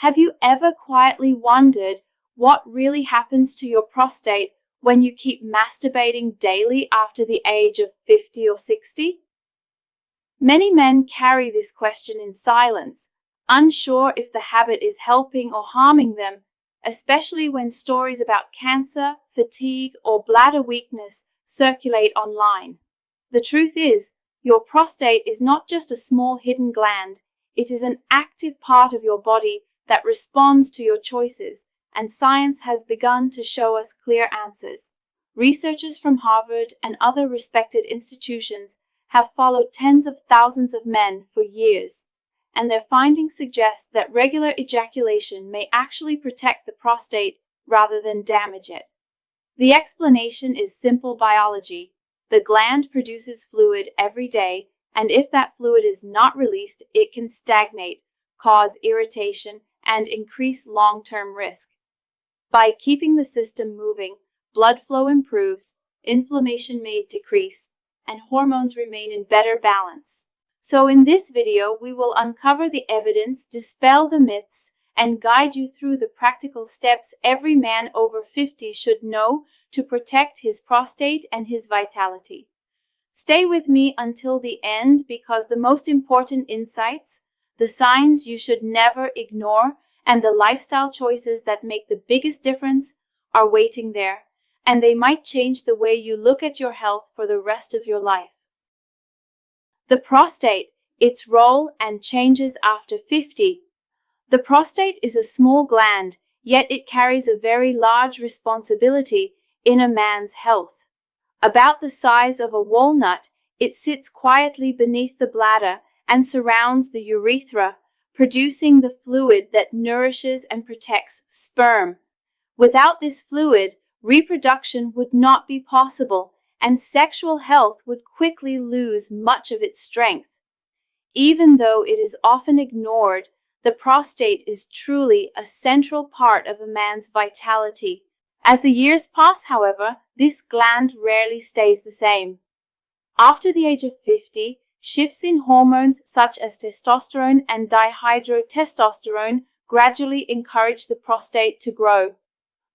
Have you ever quietly wondered what really happens to your prostate when you keep masturbating daily after the age of 50 or 60? Many men carry this question in silence, unsure if the habit is helping or harming them, especially when stories about cancer, fatigue, or bladder weakness circulate online. The truth is, your prostate is not just a small hidden gland, it is an active part of your body that responds to your choices, and science has begun to show us clear answers. Researchers from Harvard and other respected institutions have followed tens of thousands of men for years, and their findings suggest that regular ejaculation may actually protect the prostate rather than damage it. The explanation is simple biology. The gland produces fluid every day, and if that fluid is not released, it can stagnate, cause irritation, and increase long-term risk. By keeping the system moving, blood flow improves, inflammation may decrease, and hormones remain in better balance. So in this video, we will uncover the evidence, dispel the myths, and guide you through the practical steps every man over 50 should know to protect his prostate and his vitality. Stay with me until the end because the most important insights, the signs you should never ignore, and the lifestyle choices that make the biggest difference are waiting there, and they might change the way you look at your health for the rest of your life. The prostate, its role and changes after 50. The prostate is a small gland, yet it carries a very large responsibility in a man's health. About the size of a walnut, it sits quietly beneath the bladder and surrounds the urethra, producing the fluid that nourishes and protects sperm. Without this fluid, reproduction would not be possible, and sexual health would quickly lose much of its strength. Even though it is often ignored, the prostate is truly a central part of a man's vitality. As the years pass, however, this gland rarely stays the same. After the age of 50, shifts in hormones such as testosterone and dihydrotestosterone gradually encourage the prostate to grow.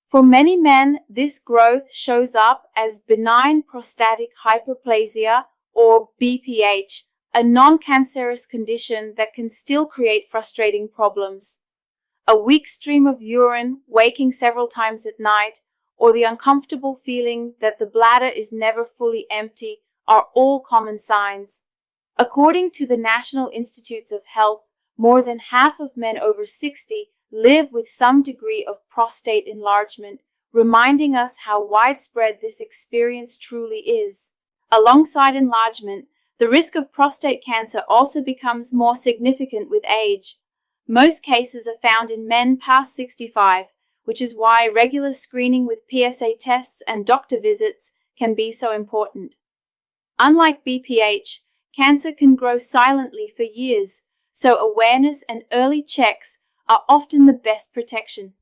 For many men, this growth shows up as benign prostatic hyperplasia, or BPH, a non-cancerous condition that can still create frustrating problems. A weak stream of urine, waking several times at night, or the uncomfortable feeling that the bladder is never fully empty are all common signs. According to the National Institutes of Health, more than half of men over 60 live with some degree of prostate enlargement, reminding us how widespread this experience truly is. Alongside enlargement, the risk of prostate cancer also becomes more significant with age. Most cases are found in men past 65, which is why regular screening with PSA tests and doctor visits can be so important. Unlike BPH, cancer can grow silently for years, so awareness and early checks are often the best protection.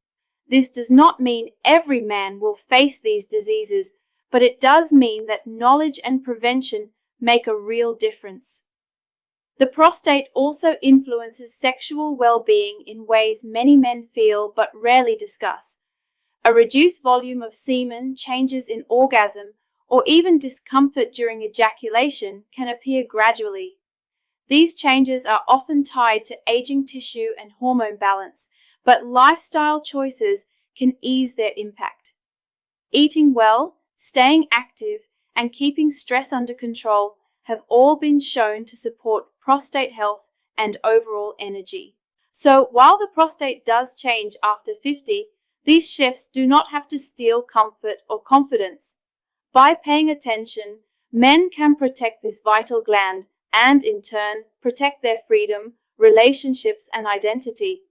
This does not mean every man will face these diseases, but it does mean that knowledge and prevention make a real difference. The prostate also influences sexual well-being in ways many men feel but rarely discuss. A reduced volume of semen, changes in orgasm, or even discomfort during ejaculation can appear gradually. These changes are often tied to aging tissue and hormone balance, but lifestyle choices can ease their impact. Eating well, staying active, and keeping stress under control have all been shown to support prostate health and overall energy. So while the prostate does change after 50, these shifts do not have to steal comfort or confidence. By paying attention, men can protect this vital gland and, in turn, protect their freedom, relationships, and identity.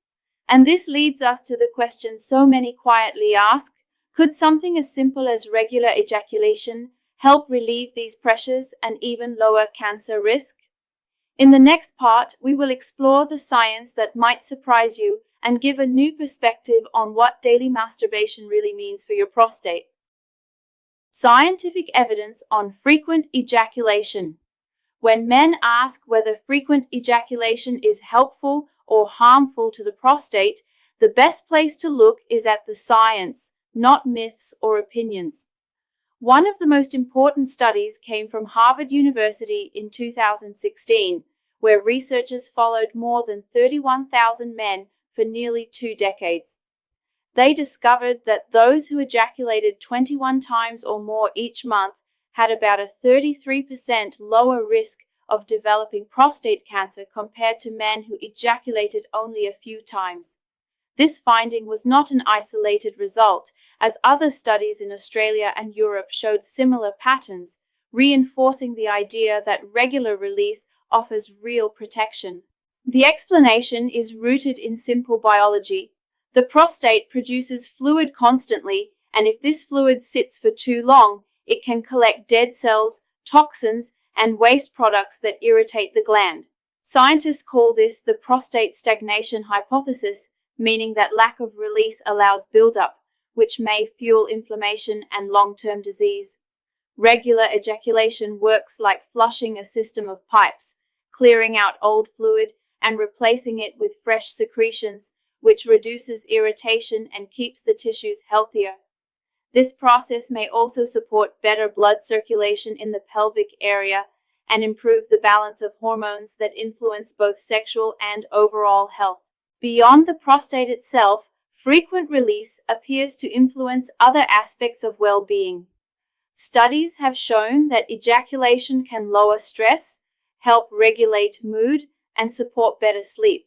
And this leads us to the question so many quietly ask: could something as simple as regular ejaculation help relieve these pressures and even lower cancer risk? In the next part, we will explore the science that might surprise you and give a new perspective on what daily masturbation really means for your prostate. Scientific evidence on frequent ejaculation. When men ask whether frequent ejaculation is helpful or harmful to the prostate, The best place to look is at the science, not myths or opinions. One of the most important studies came from Harvard University in 2016, where researchers followed more than 31,000 men for nearly 2 decades. They discovered that those who ejaculated 21 times or more each month had about a 33% lower risk of developing prostate cancer compared to men who ejaculated only a few times. This finding was not an isolated result, as other studies in Australia and Europe showed similar patterns, reinforcing the idea that regular release offers real protection. The explanation is rooted in simple biology. The prostate produces fluid constantly, and if this fluid sits for too long, it can collect dead cells, toxins, and waste products that irritate the gland. Scientists call this the prostate stagnation hypothesis, meaning that lack of release allows buildup, which may fuel inflammation and long-term disease. Regular ejaculation works like flushing a system of pipes, clearing out old fluid and replacing it with fresh secretions, which reduces irritation and keeps the tissues healthier. This process may also support better blood circulation in the pelvic area and improve the balance of hormones that influence both sexual and overall health. Beyond the prostate itself, frequent release appears to influence other aspects of well-being. Studies have shown that ejaculation can lower stress, help regulate mood, and support better sleep,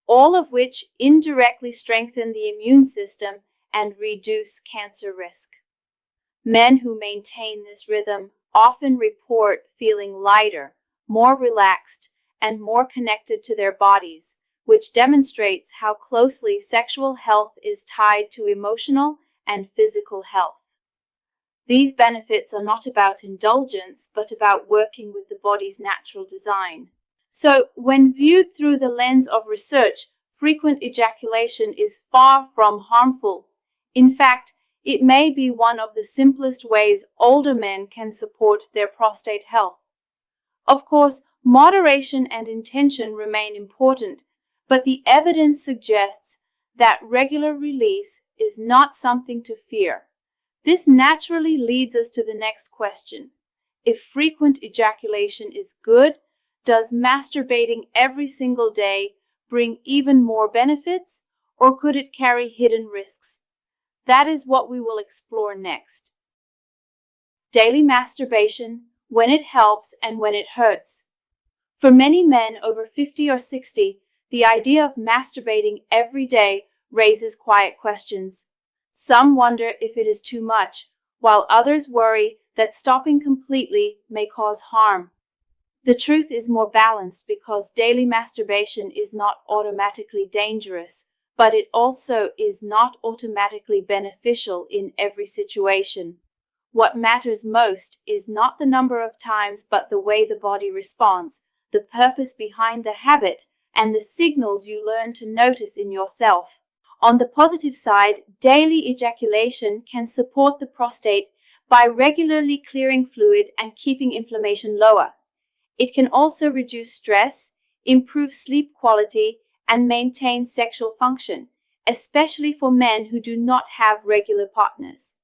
all of which indirectly strengthen the immune system and reduce cancer risk. Men who maintain this rhythm often report feeling lighter, more relaxed, and more connected to their bodies, which demonstrates how closely sexual health is tied to emotional and physical health. These benefits are not about indulgence, but about working with the body's natural design. So, when viewed through the lens of research, frequent ejaculation is far from harmful. In fact, it may be one of the simplest ways older men can support their prostate health. Of course, moderation and intention remain important, but the evidence suggests that regular release is not something to fear. This naturally leads us to the next question. If frequent ejaculation is good, does masturbating every single day bring even more benefits, or could it carry hidden risks? That is what we will explore next. Daily masturbation, when it helps and when it hurts. For many men over 50 or 60, the idea of masturbating every day raises quiet questions. Some wonder if it is too much, while others worry that stopping completely may cause harm. The truth is more balanced because daily masturbation is not automatically dangerous, but it also is not automatically beneficial in every situation. What matters most is not the number of times, but the way the body responds, the purpose behind the habit, and the signals you learn to notice in yourself. On the positive side, daily ejaculation can support the prostate by regularly clearing fluid and keeping inflammation lower. It can also reduce stress, improve sleep quality, and maintain sexual function, especially for men who do not have regular partners.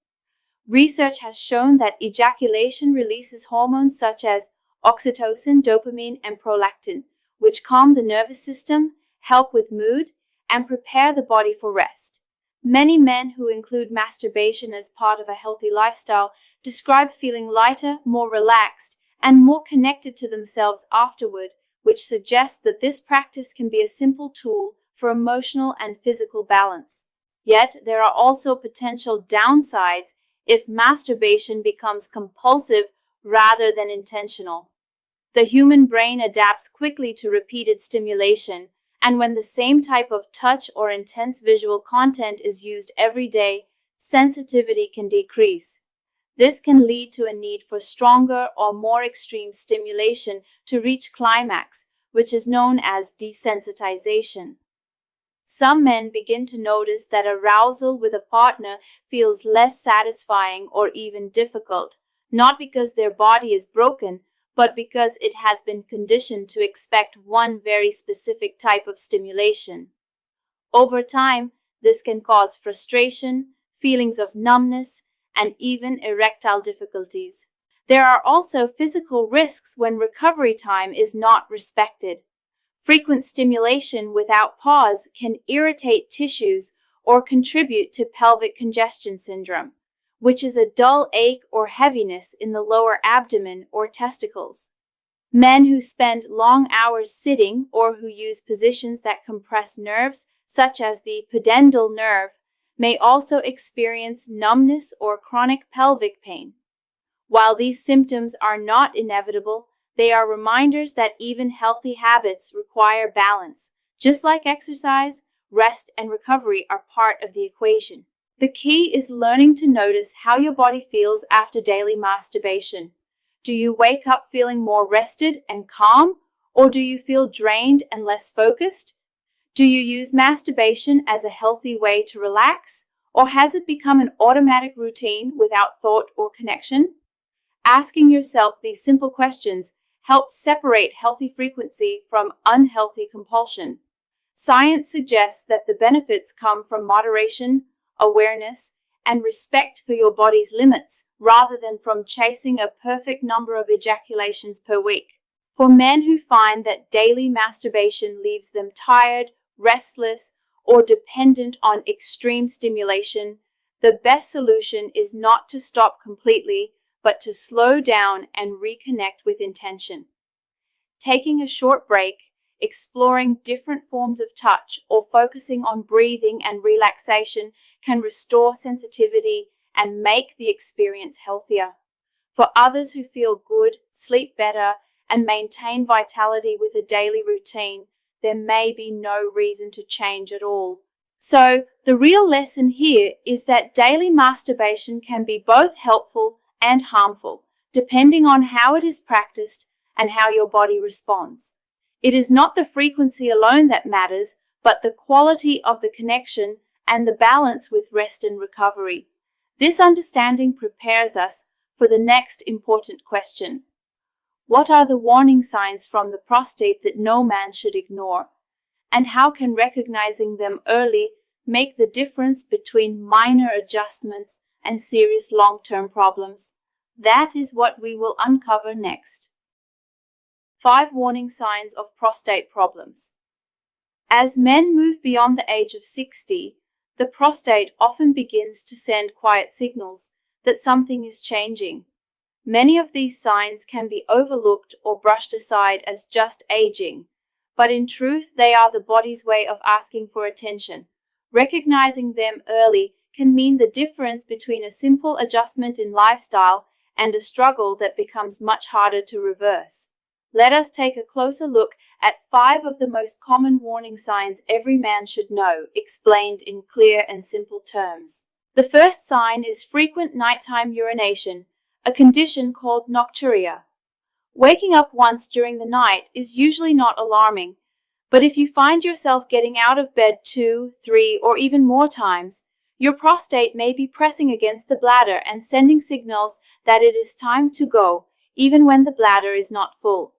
Research has shown that ejaculation releases hormones such as oxytocin, dopamine, and prolactin, which calm the nervous system, help with mood, and prepare the body for rest. Many men who include masturbation as part of a healthy lifestyle describe feeling lighter, more relaxed, and more connected to themselves afterward, which suggests that this practice can be a simple tool for emotional and physical balance. Yet, there are also potential downsides if masturbation becomes compulsive rather than intentional. The human brain adapts quickly to repeated stimulation, and when the same type of touch or intense visual content is used every day, sensitivity can decrease. This can lead to a need for stronger or more extreme stimulation to reach climax, which is known as desensitization. Some men begin to notice that arousal with a partner feels less satisfying or even difficult, not because their body is broken, but because it has been conditioned to expect one very specific type of stimulation. Over time, This can cause frustration, feelings of numbness, and even erectile difficulties. There are also physical risks when recovery time is not respected. Frequent stimulation without pause can irritate tissues or contribute to pelvic congestion syndrome, which is a dull ache or heaviness in the lower abdomen or testicles. Men who spend long hours sitting or who use positions that compress nerves, such as the pudendal nerve, may also experience numbness or chronic pelvic pain. While these symptoms are not inevitable, they are reminders that even healthy habits require balance. Just like exercise, rest and recovery are part of the equation. The key is learning to notice how your body feels after daily masturbation. Do you wake up feeling more rested and calm, or do you feel drained and less focused? Do you use masturbation as a healthy way to relax, or has it become an automatic routine without thought or connection? Asking yourself these simple questions helps separate healthy frequency from unhealthy compulsion. Science suggests that the benefits come from moderation, awareness, and respect for your body's limits, rather than from chasing a perfect number of ejaculations per week. For men who find that daily masturbation leaves them tired, restless, or dependent on extreme stimulation, the best solution is not to stop completely, but to slow down and reconnect with intention. Taking a short break, exploring different forms of touch, or focusing on breathing and relaxation can restore sensitivity and make the experience healthier. For others who feel good, sleep better, and maintain vitality with a daily routine, there may be no reason to change at all. So, the real lesson here is that daily masturbation can be both helpful and harmful, depending on how it is practiced and how your body responds. It is not the frequency alone that matters, but the quality of the connection and the balance with rest and recovery. This understanding prepares us for the next important question. What are the warning signs from the prostate that no man should ignore? And how can recognizing them early make the difference between minor adjustments and serious long-term problems? That is what we will uncover next. 5 warning signs of prostate problems. As men move beyond the age of 60, the prostate often begins to send quiet signals that something is changing. Many of these signs can be overlooked or brushed aside as just aging, but in truth they are the body's way of asking for attention. Recognizing them early can mean the difference between a simple adjustment in lifestyle and a struggle that becomes much harder to reverse. Let us take a closer look at 5 of the most common warning signs every man should know, explained in clear and simple terms. The first sign is frequent nighttime urination, a condition called nocturia. Waking up once during the night is usually not alarming, but if you find yourself getting out of bed 2, 3, or even more times, your prostate may be pressing against the bladder and sending signals that it is time to go, even when the bladder is not full.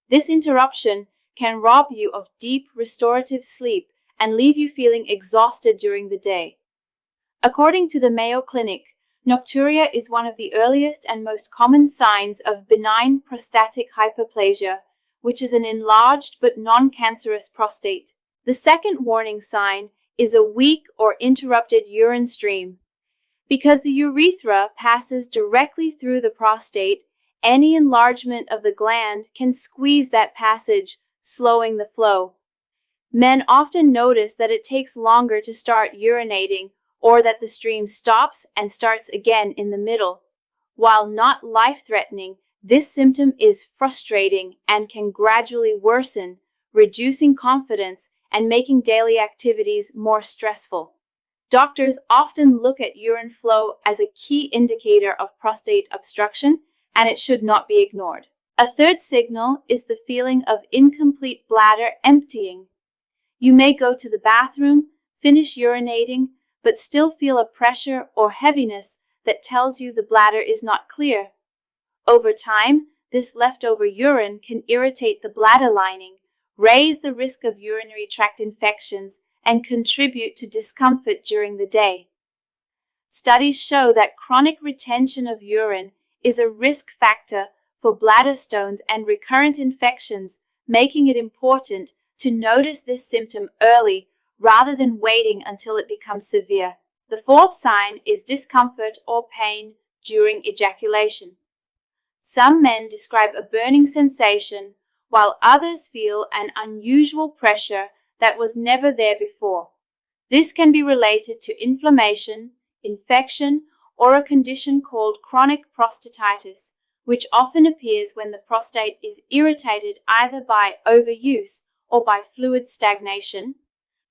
This interruption can rob you of deep restorative sleep and leave you feeling exhausted during the day. According to the Mayo Clinic, nocturia is one of the earliest and most common signs of benign prostatic hyperplasia, which is an enlarged but non-cancerous prostate. The second warning sign is a weak or interrupted urine stream. Because the urethra passes directly through the prostate, any enlargement of the gland can squeeze that passage, slowing the flow. Men often notice that it takes longer to start urinating, or that the stream stops and starts again in the middle. While not life-threatening, this symptom is frustrating and can gradually worsen, reducing confidence and making daily activities more stressful. Doctors often look at urine flow as a key indicator of prostate obstruction, and it should not be ignored. A third signal is the feeling of incomplete bladder emptying. You may go to the bathroom, finish urinating, but still feel a pressure or heaviness that tells you the bladder is not clear. Over time, this leftover urine can irritate the bladder lining, raise the risk of urinary tract infections, and contribute to discomfort during the day. Studies show that chronic retention of urine is a risk factor for bladder stones and recurrent infections, making it important to notice this symptom early rather than waiting until it becomes severe. The fourth sign is discomfort or pain during ejaculation. Some men describe a burning sensation, while others feel an unusual pressure that was never there before. This can be related to inflammation, infection, or a condition called chronic prostatitis, which often appears when the prostate is irritated either by overuse or by fluid stagnation.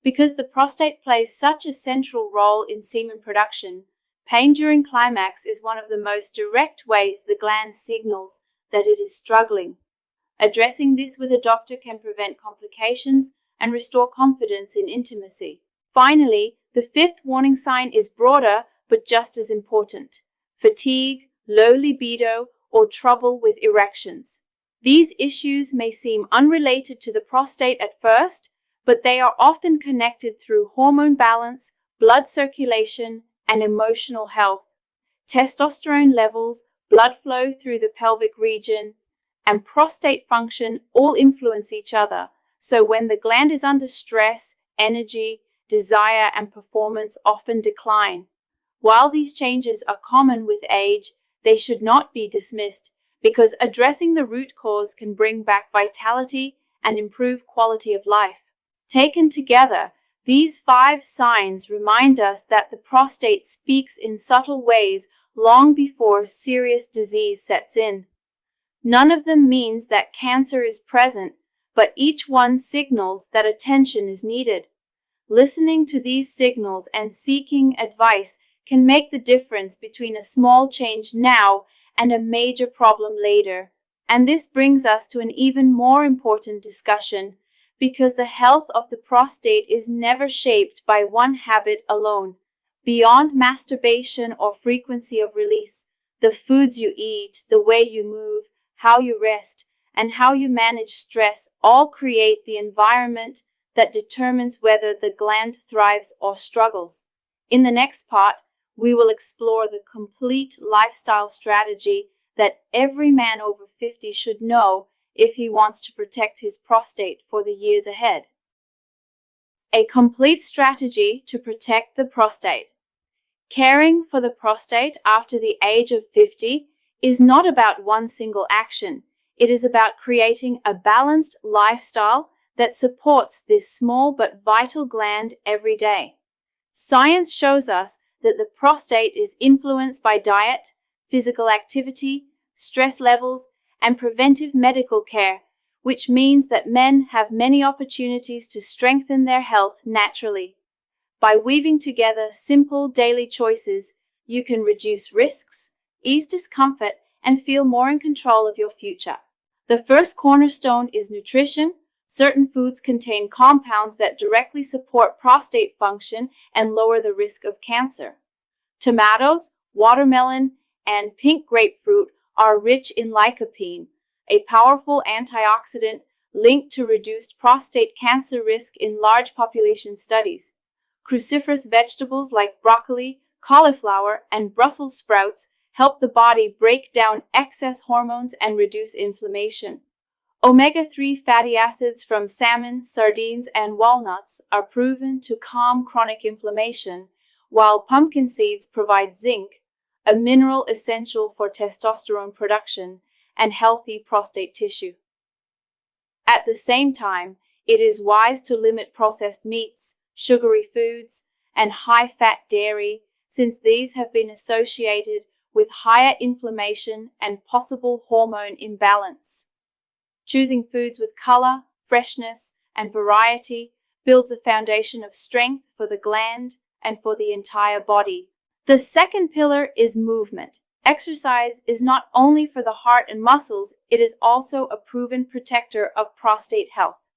Because the prostate plays such a central role in semen production, pain during climax is one of the most direct ways the gland signals that it is struggling. Addressing this with a doctor can prevent complications and restore confidence in intimacy. Finally, the fifth warning sign is broader but just as important: fatigue, low libido, or trouble with erections. These issues may seem unrelated to the prostate at first, but they are often connected through hormone balance, blood circulation, and emotional health. Testosterone levels, blood flow through the pelvic region, and prostate function all influence each other. So when the gland is under stress, energy, desire, and performance often decline. While these changes are common with age, they should not be dismissed, because addressing the root cause can bring back vitality and improve quality of life. Taken together, these 5 signs remind us that the prostate speaks in subtle ways long before serious disease sets in. None of them means that cancer is present, but each one signals that attention is needed. Listening to these signals and seeking advice can make the difference between a small change now and a major problem later. And this brings us to an even more important discussion, because the health of the prostate is never shaped by one habit alone. Beyond masturbation or frequency of release, the foods you eat, the way you move, how you rest, and how you manage stress all create the environment that determines whether the gland thrives or struggles. In the next part, we will explore the complete lifestyle strategy that every man over 50 should know if he wants to protect his prostate for the years ahead. A complete strategy to protect the prostate. Caring for the prostate after the age of 50 is not about one single action. It is about creating a balanced lifestyle that supports this small but vital gland every day. Science shows us that the prostate is influenced by diet, physical activity, stress levels, and preventive medical care, which means that men have many opportunities to strengthen their health naturally. By weaving together simple daily choices, you can reduce risks, ease discomfort, and feel more in control of your future. The first cornerstone is nutrition. Certain foods contain compounds that directly support prostate function and lower the risk of cancer. Tomatoes, watermelon, and pink grapefruit are rich in lycopene, a powerful antioxidant linked to reduced prostate cancer risk in large population studies. Cruciferous vegetables like broccoli, cauliflower, and Brussels sprouts help the body break down excess hormones and reduce inflammation. Omega-3 fatty acids from salmon, sardines, and walnuts are proven to calm chronic inflammation, while pumpkin seeds provide zinc, a mineral essential for testosterone production and healthy prostate tissue. At the same time, it is wise to limit processed meats, sugary foods, and high-fat dairy, since these have been associated with higher inflammation and possible hormone imbalance. Choosing foods with color, freshness, and variety builds a foundation of strength for the gland and for the entire body. The second pillar is movement. Exercise is not only for the heart and muscles, it is also a proven protector of prostate health.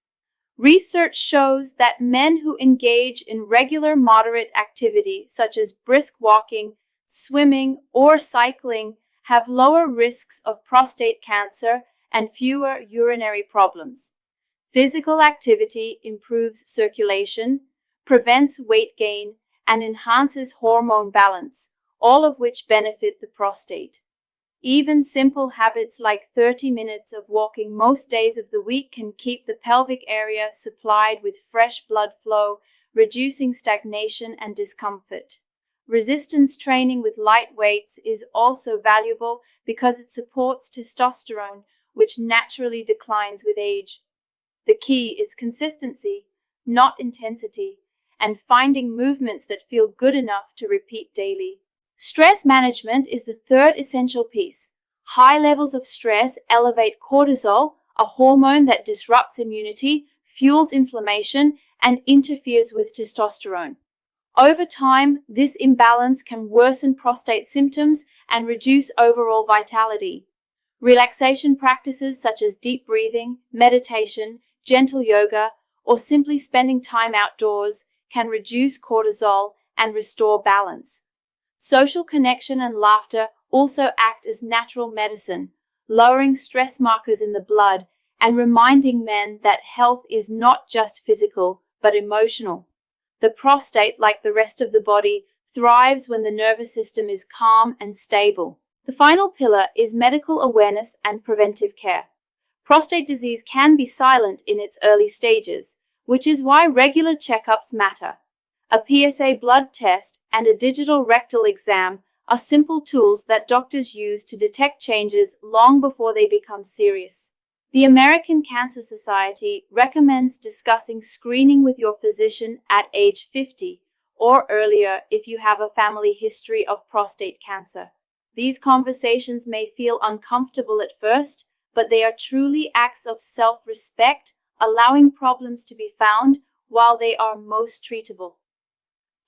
Research shows that men who engage in regular moderate activity, such as brisk walking, swimming, or cycling, have lower risks of prostate cancer and fewer urinary problems. Physical activity improves circulation, prevents weight gain, and enhances hormone balance, all of which benefit the prostate. Even simple habits like 30 minutes of walking most days of the week can keep the pelvic area supplied with fresh blood flow, reducing stagnation and discomfort. Resistance training with light weights is also valuable because it supports testosterone, which naturally declines with age. The key is consistency, not intensity, and finding movements that feel good enough to repeat daily. Stress management is the third essential piece. High levels of stress elevate cortisol, a hormone that disrupts immunity, fuels inflammation, and interferes with testosterone. Over time, this imbalance can worsen prostate symptoms and reduce overall vitality. Relaxation practices such as deep breathing, meditation, gentle yoga, or simply spending time outdoors can reduce cortisol and restore balance. Social connection and laughter also act as natural medicine, lowering stress markers in the blood and reminding men that health is not just physical, but emotional. The prostate, like the rest of the body, thrives when the nervous system is calm and stable. The final pillar is medical awareness and preventive care. Prostate disease can be silent in its early stages, which is why regular checkups matter. A PSA blood test and a digital rectal exam are simple tools that doctors use to detect changes long before they become serious. The American Cancer Society recommends discussing screening with your physician at age 50 or earlier if you have a family history of prostate cancer. These conversations may feel uncomfortable at first, but they are truly acts of self-respect, allowing problems to be found while they are most treatable.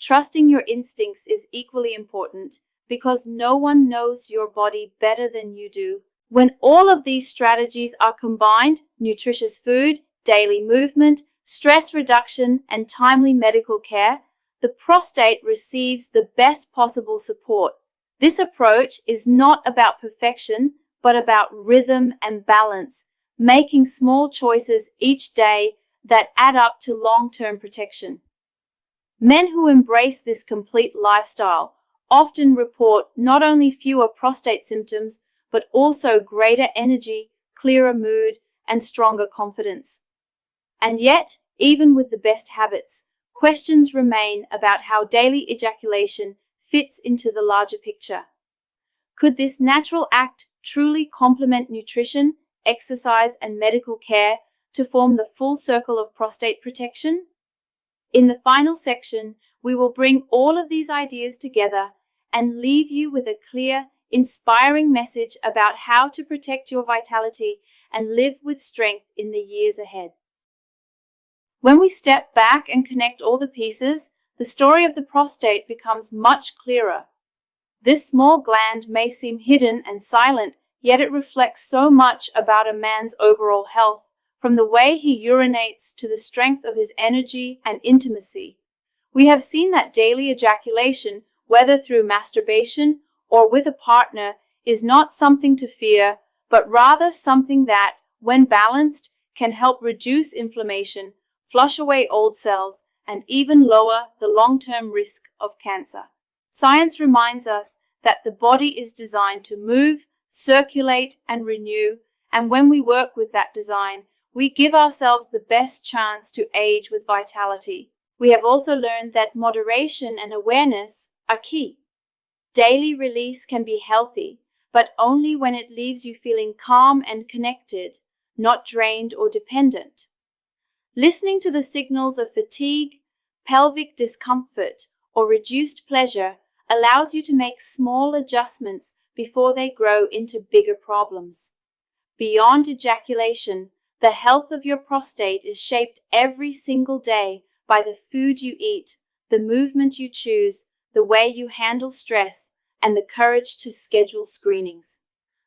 Trusting your instincts is equally important because no one knows your body better than you do. When all of these strategies are combined, nutritious food, daily movement, stress reduction, and timely medical care, the prostate receives the best possible support. This approach is not about perfection, but about rhythm and balance, making small choices each day that add up to long-term protection. Men who embrace this complete lifestyle often report not only fewer prostate symptoms, but also greater energy, clearer mood, and stronger confidence. And yet, even with the best habits, questions remain about how daily ejaculation fits into the larger picture. Could this natural act truly complement nutrition, exercise, and medical care to form the full circle of prostate protection? In the final section, we will bring all of these ideas together and leave you with a clear, inspiring message about how to protect your vitality and live with strength in the years ahead. When we step back and connect all the pieces, the story of the prostate becomes much clearer. This small gland may seem hidden and silent, yet it reflects so much about a man's overall health, from the way he urinates to the strength of his energy and intimacy. We have seen that daily ejaculation, whether through masturbation or with a partner, is not something to fear, but rather something that, when balanced, can help reduce inflammation, flush away old cells, and even lower the long-term risk of cancer. Science reminds us that the body is designed to move, circulate, and renew, and when we work with that design, we give ourselves the best chance to age with vitality. We have also learned that moderation and awareness are key. Daily release can be healthy, but only when it leaves you feeling calm and connected, not drained or dependent. Listening to the signals of fatigue, pelvic discomfort, or reduced pleasure allows you to make small adjustments before they grow into bigger problems. Beyond ejaculation, the health of your prostate is shaped every single day by the food you eat, the movement you choose, the way you handle stress, and the courage to schedule screenings.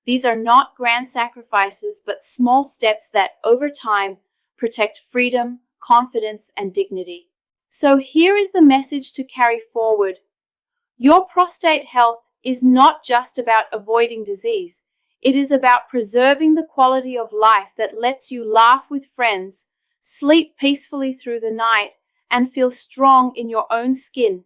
These are not grand sacrifices, but small steps that, over time, protect freedom, confidence, and dignity. So here is the message to carry forward. Your prostate health is not just about avoiding disease. It is about preserving the quality of life that lets you laugh with friends, sleep peacefully through the night, and feel strong in your own skin.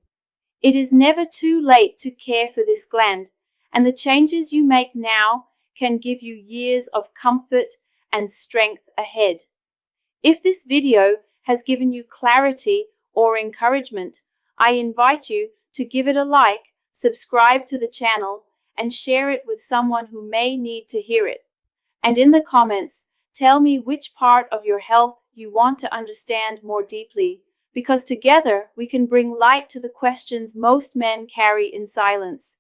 It is never too late to care for this gland, and the changes you make now can give you years of comfort and strength ahead. If this video has given you clarity or encouragement, I invite you to give it a like, subscribe to the channel, and share it with someone who may need to hear it. And in the comments, tell me which part of your health you want to understand more deeply, because together we can bring light to the questions most men carry in silence.